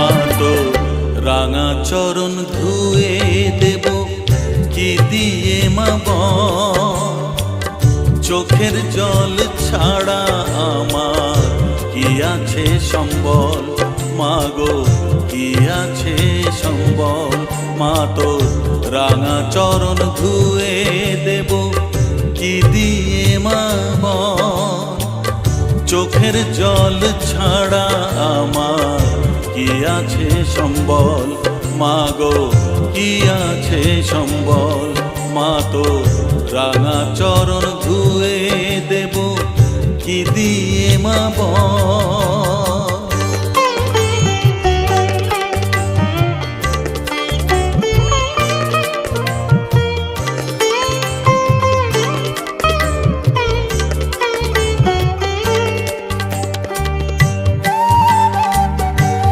মা তো রাঙা চরণ ধুয়ে দেব কি দিয়ে মা বল। চোখের জল ছাড়া আমার কি আছে সম্বল, মা গো কি আছে সম্বল। মা তো রাঙা চরণ ধুয়ে দেব কি দিয়ে মা বল। চোখের জল ছাড়া আমার কি আছে সম্বল, মা গো কি আছে সম্বল। মা তো রাঙা চরণ ধুয়ে দেব কি দিয়ে মা বল।